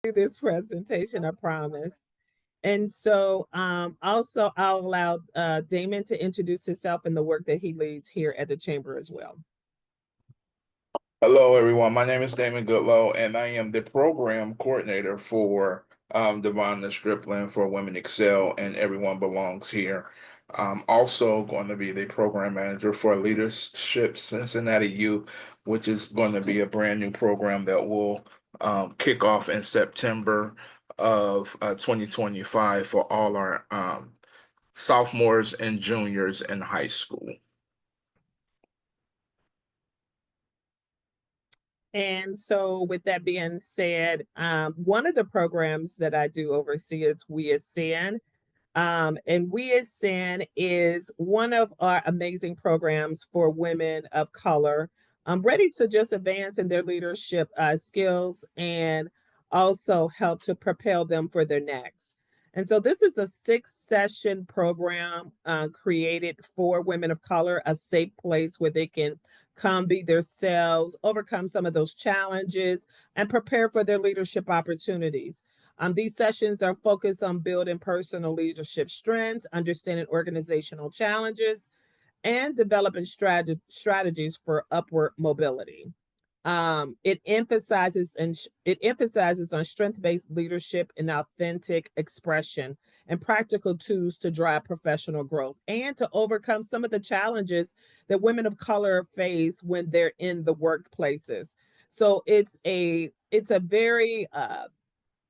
do this presentation, I promise. And so also I'll allow Damon to introduce himself and the work that he leads here at the Chamber as well. Hello, everyone. My name is Damon Goodlow, and I am the program coordinator for Devona Stripling for Women Excel and Everyone Belongs Here. I'm also going to be the program manager for Leadership Cincinnati Youth, which is going to be a brand new program that will kick off in September of 2025 for all our sophomores and juniors in high school. And so, with that being said, one of the programs that I do oversee is We Ascend. And We Ascend is one of our amazing programs for women of color, ready to just advance in their leadership skills and also help to propel them for their next. And so, this is a 6 session program created for women of color, a safe place where they can come be themselves, overcome some of those challenges, and prepare for their leadership opportunities. These sessions are focused on building personal leadership strengths, understanding organizational challenges, and developing strategies for upward mobility. It emphasizes on strength-based leadership and authentic expression and practical tools to drive professional growth and to overcome some of the challenges that women of color face when they're in the workplaces. So it's a very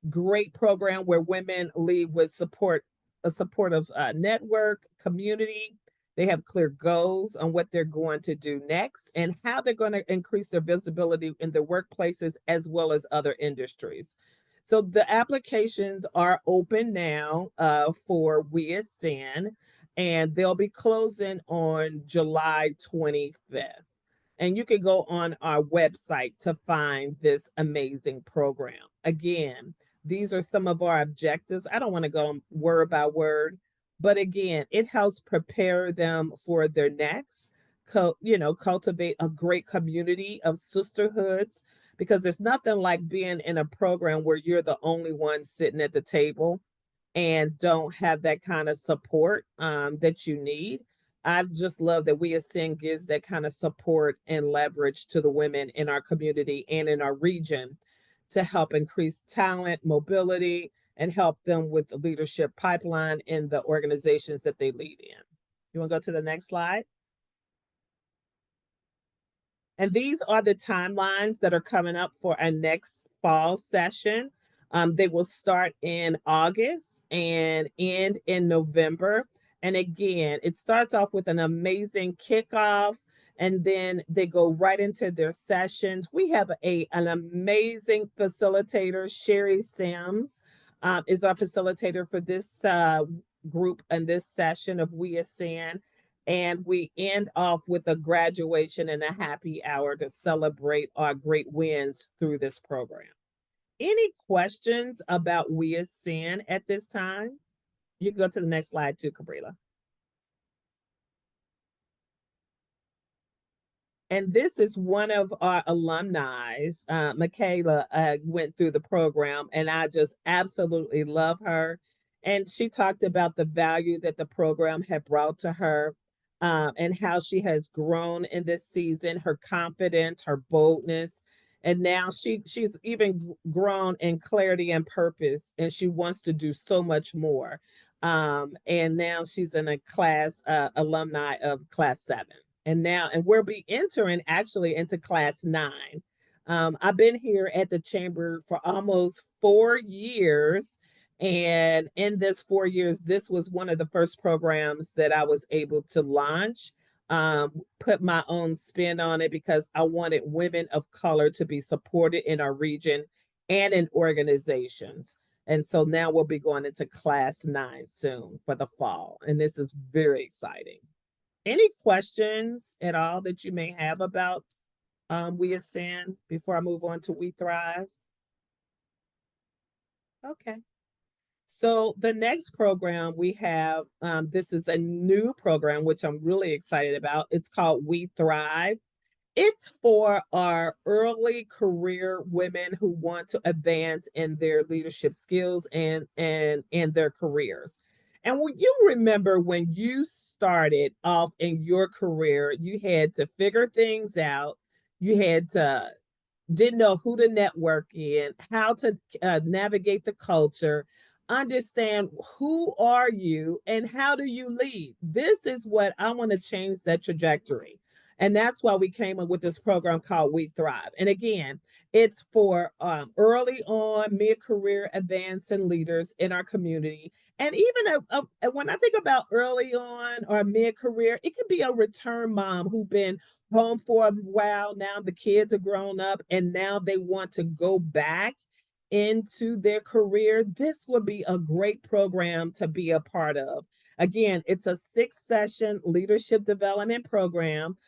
great program where women lead with a supportive network, community. They have clear goals on what they're going to do next and how they're going to increase their visibility in their workplaces as well as other industries. So the applications are open now for We Ascend, and they'll be closing on July 25th. And you can go on our website to find this amazing program. Again, these are some of our objectives. I don't want to go word by word, but again, it helps prepare them for their next, cultivate a great community of sisterhoods because there's nothing like being in a program where you're the only one sitting at the table and don't have that kind of support that you need. I just love that We Ascend gives that kind of support and leverage to the women in our community and in our region to help increase talent, mobility, and help them with the leadership pipeline in the organizations that they lead in. You want to go to the next slide? And these are the timelines that are coming up for our next fall session. They will start in August and end in November. And again, it starts off with an amazing kickoff, and then they go right into their sessions. We have an amazing facilitator, Sherry Sims, is our facilitator for this group and this session of We Ascend. And we end off with a graduation and a happy hour to celebrate our great wins through this program. Any questions about We Ascend at this time? You can go to the next slide too, Kabrella. And this is one of our alumni. Michaela went through the program, and I just absolutely love her. And she talked about the value that the program had brought to her, and how she has grown in this season, her confidence, her boldness. And now she's even grown in clarity and purpose, and she wants to do so much more. And now she's in a class alumni of class 7, and we'll be entering actually into class 9. I've been here at the chamber for almost 4 years, and in this 4 years, this was one of the first programs that I was able to launch, put my own spin on it because I wanted women of color to be supported in our region and in organizations. And so now we'll be going into class 9 soon for the fall, and this is very exciting. Any questions at all that you may have about We Ascend before I move on to We Thrive? Okay. So the next program we have, this is a new program, which I'm really excited about. It's called We Thrive. It's for our early career women who want to advance in their leadership skills and in their careers. And when you remember when you started off in your career, you had to figure things out. You had to didn't know who to network in, how to navigate the culture, understand who are you and how do you lead. This is what I want to change that trajectory. And that's why we came up with this program called We Thrive. And again, it's for early on mid-career advancing leaders in our community. And even when I think about early on or mid-career, it could be a return mom who's been home for a while. Now the kids are grown up and now they want to go back into their career. This would be a great program to be a part of. Again, it's a 6 session leadership development program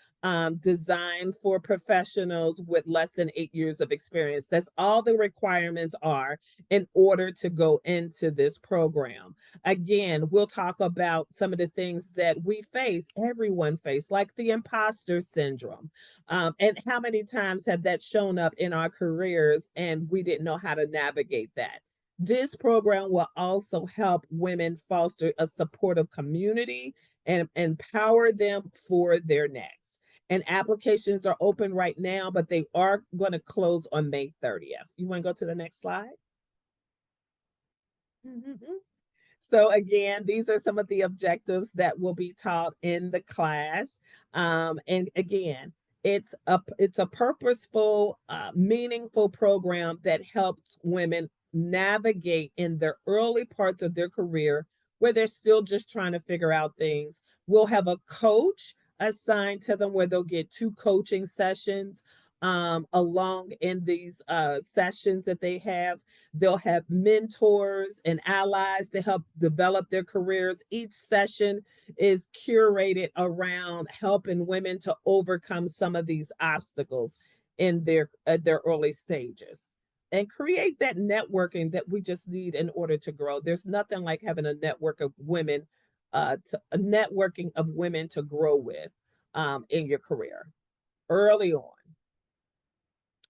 designed for professionals with less than 8 years of experience. That's all the requirements are in order to go into this program. Again, we'll talk about some of the things that we face, everyone face, like the imposter syndrome. And how many times have that shown up in our careers and we didn't know how to navigate that? This program will also help women foster a supportive community and empower them for their next. And applications are open right now, but they are going to close on May 30th. You want to go to the next slide? So again, these are some of the objectives that will be taught in the class. And again, it's a purposeful, meaningful program that helps women navigate in the early parts of their career where they're still just trying to figure out things. We'll have a coach assigned to them where they'll get 2 coaching sessions along in these sessions that they have. They'll have mentors and allies to help develop their careers. Each session is curated around helping women to overcome some of these obstacles in their early stages and create that networking that we just need in order to grow. There's nothing like having a network of women, a networking of women to grow with in your career early on.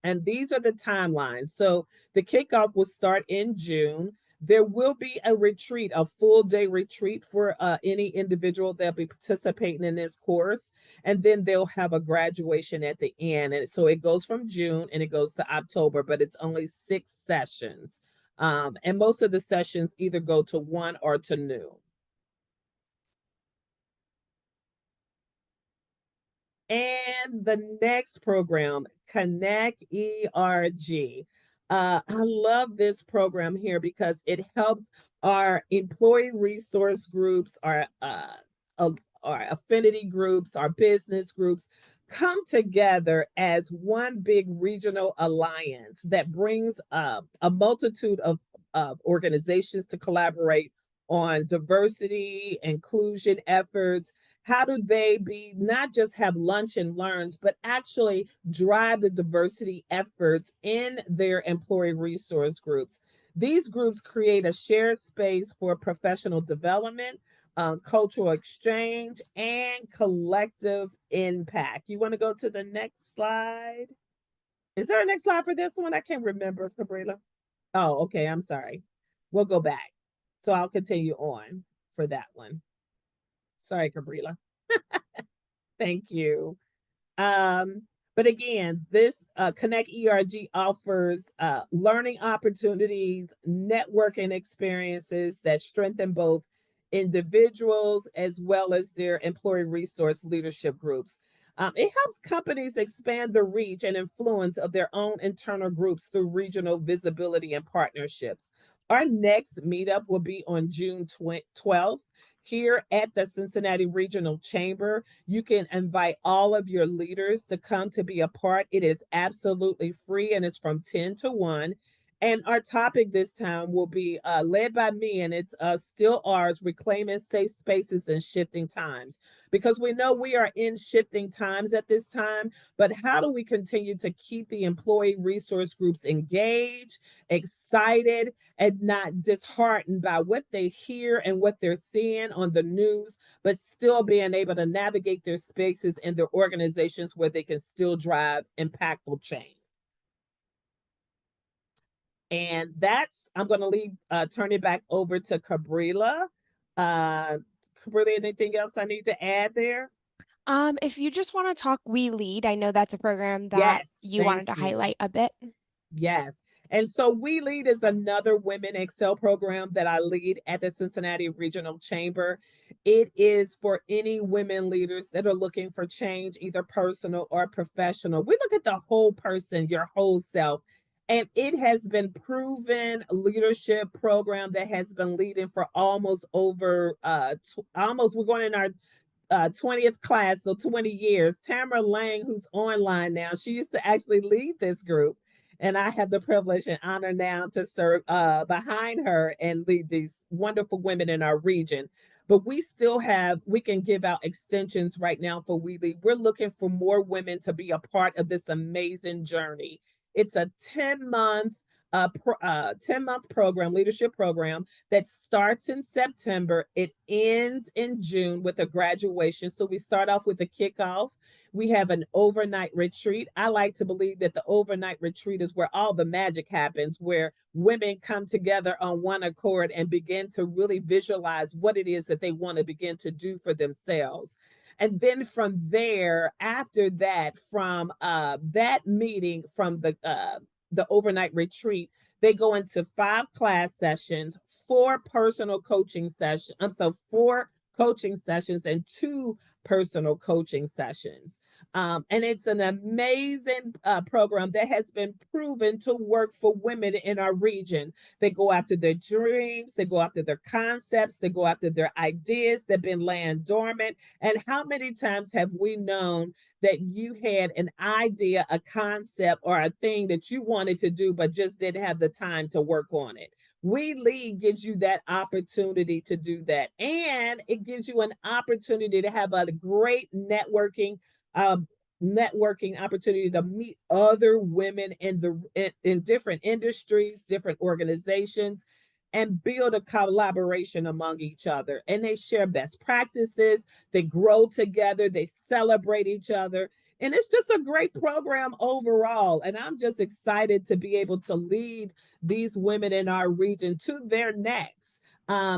And these are the timelines. So the kickoff will start in June. There will be a retreat, a full day retreat for any individual that'll be participating in this course. And then they'll have a graduation at the end. And so it goes from June and it goes to October, but it's only 6 sessions. And most of the sessions either go to 1 or to noon. And the next program, Connect ERG. I love this program here because it helps our employee resource groups, our affinity groups, our business groups come together as one big regional alliance that brings a multitude of organizations to collaborate on diversity, inclusion efforts. How do they be not just have lunch and learns, but actually drive the diversity efforts in their employee resource groups? These groups create a shared space for professional development, cultural exchange, and collective impact. You want to go to the next slide? Is there a next slide for this one? I can't remember, Kabrella. Oh, okay. I'm sorry. We'll go back. So I'll continue on for that one. Sorry, Kabrella. Thank you. But again, this Connect ERG offers learning opportunities, networking experiences that strengthen both individuals as well as their employee resource leadership groups. It helps companies expand the reach and influence of their own internal groups through regional visibility and partnerships. Our next meetup will be on June 12th here at the Cincinnati Regional Chamber. You can invite all of your leaders to come to be a part. It is absolutely free and it's from 10 to 1. And our topic this time will be led by me, and it's still ours, reclaiming safe spaces in shifting times. Because we know we are in shifting times at this time, but how do we continue to keep the employee resource groups engaged, excited, and not disheartened by what they hear and what they're seeing on the news, but still being able to navigate their spaces and their organizations where they can still drive impactful change? And that's, I'm going to turn it back over to Kabrella. Uh, Kabrella, anything else I need to add there? If you just want to talk We Lead, I know that's a program that Yes, you thank wanted to you. highlight a bit. Yes. And so We Lead is another Women Excel program that I lead at the Cincinnati Regional Chamber. It is for any women leaders that are looking for change, either personal or professional. We look at the whole person, your whole self. And it has been proven leadership program that has been leading for almost over almost, we're going in our 20th class, so 20 years. Tamara Lang, who's online now, she used to actually lead this group. And I have the privilege and honor now to serve behind her and lead these wonderful women in our region. But we still have, we can give out extensions right now for We Lead. We're looking for more women to be a part of this amazing journey. It's a 10-month program, leadership program that starts in September. It ends in June with a graduation. So we start off with a kickoff. We have an overnight retreat. I like to believe that the overnight retreat is where all the magic happens, where women come together on one accord and begin to really visualize what it is that they want to begin to do for themselves. And then from there, after that, from that meeting, from the overnight retreat, they go into 5 class sessions, 4 personal coaching sessions. So 4 coaching sessions and 2 personal coaching sessions. And it's an amazing program that has been proven to work for women in our region. They go after their dreams, they go after their concepts, they go after their ideas that have been laying dormant. And how many times have we known that you had an idea, a concept, or a thing that you wanted to do, but just didn't have the time to work on it? We Lead gives you that opportunity to do that. And it gives you an opportunity to have a great um, networking opportunity to meet other women in different industries, different organizations, and build a collaboration among each other. And they share best practices, they grow together, they celebrate each other. And it's just a great program overall. And I'm just excited to be able to lead these women in our region to their next.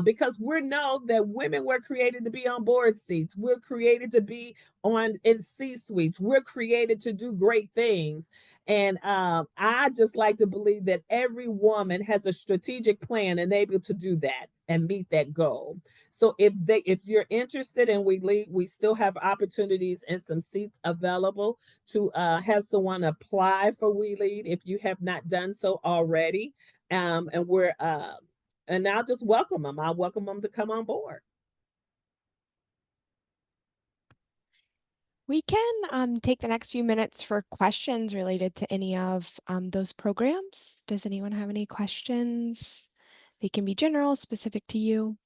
Because we know that women were created to be on board seats. We're created to be on in C suites. We're created to do great things. And I just like to believe that every woman has a strategic plan and able to do that and meet that goal. So if you're interested in We Lead, we still have opportunities and some seats available to have someone apply for We Lead if you have not done so already. And I'll just welcome them. I'll welcome them to come on board. We can take the next few minutes for questions related to any of those programs. Does anyone have any questions? They can be general, specific to you.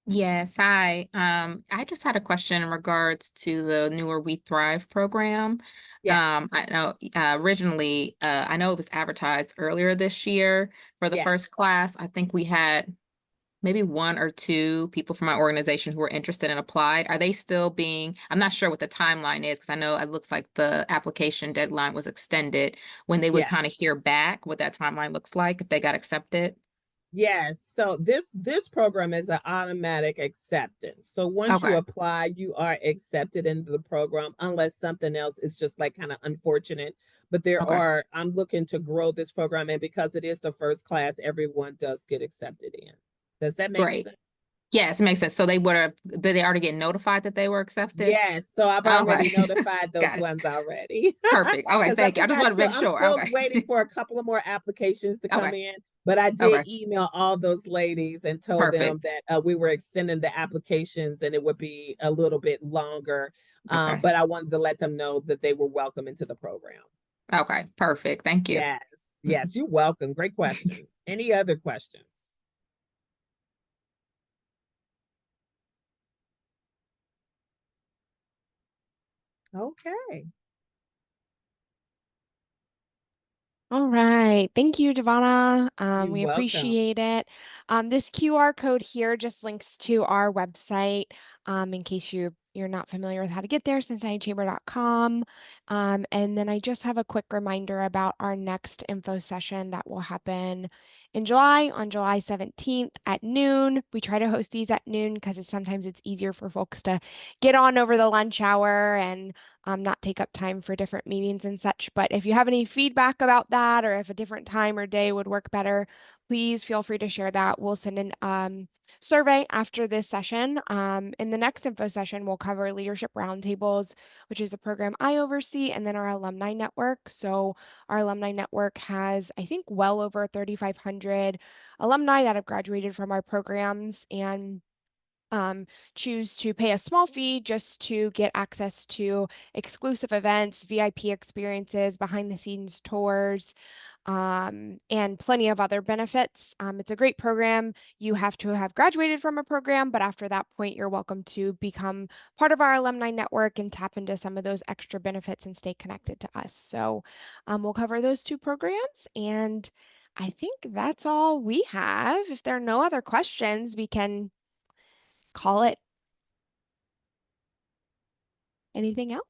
Yes, hi. I just had a question in regards to the newer We Thrive program. Yes. I know originally, I know it was advertised earlier this year for the Yes. first class. I think we had maybe 1 or 2 people from my organization who were interested and applied. Are they still being, I'm not sure what the timeline is, because I know it looks like the application deadline was extended, when they would Yes. kind of hear back what that timeline looks like if they got accepted. Yes. So this program is an automatic acceptance. So once you Okay, apply, you are accepted into the program, unless something else is just like kind of unfortunate. But okay, I'm looking to grow this program, and because it is the first class, everyone does get accepted in. Does that make great. sense? Yes, it makes sense. So did they already get notified that they were accepted? Yes, so I've already Okay. notified those Got it. ones already. Perfect. Okay, Because I thank you. I think just want to make I'm sure. still waiting Okay. for a couple of more applications to come Okay. in. But I Okay. did email all those ladies and told them Perfect. that we were extending the applications and it would be a little bit longer. Okay. But I wanted to let them know that they were welcome into the program. Okay. Perfect. Thank you. Yes. Yes, you're welcome. Great question. Any other questions? Okay. All right. Thank you, Devona. You're We welcome. appreciate it. This QR code here just links to our website in case you're not familiar with how to get there, cincinnati-chamber.com. And then I just have a quick reminder about our next info session that will happen in July, on July 17th at noon. We try to host these at noon because sometimes it's easier for folks to get on over the lunch hour and not take up time for different meetings and such. But if you have any feedback about that, or if a different time or day would work better, please feel free to share that. We'll send an survey after this session. In the next info session, we'll cover leadership roundtables, which is a program I oversee, and then our alumni network. So our alumni network has, I think, well over 3,500 alumni that have graduated from our programs and choose to pay a small fee just to get access to exclusive events, VIP experiences, behind the scenes tours, and plenty of other benefits. It's a great program. You have to have graduated from a program, but after that point, you're welcome to become part of our alumni network and tap into some of those extra benefits and stay connected to us. So we'll cover those two programs, and I think that's all we have. If there are no other questions, we can call it. Anything else?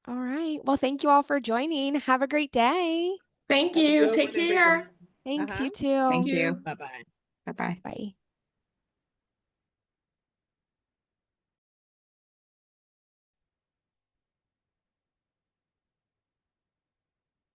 All right. Well, thank you all for joining. Have a great day. Thank Have a you. good Take one, care. everyone. Thanks, you Thank too. you. Bye-bye. Bye-bye. Bye.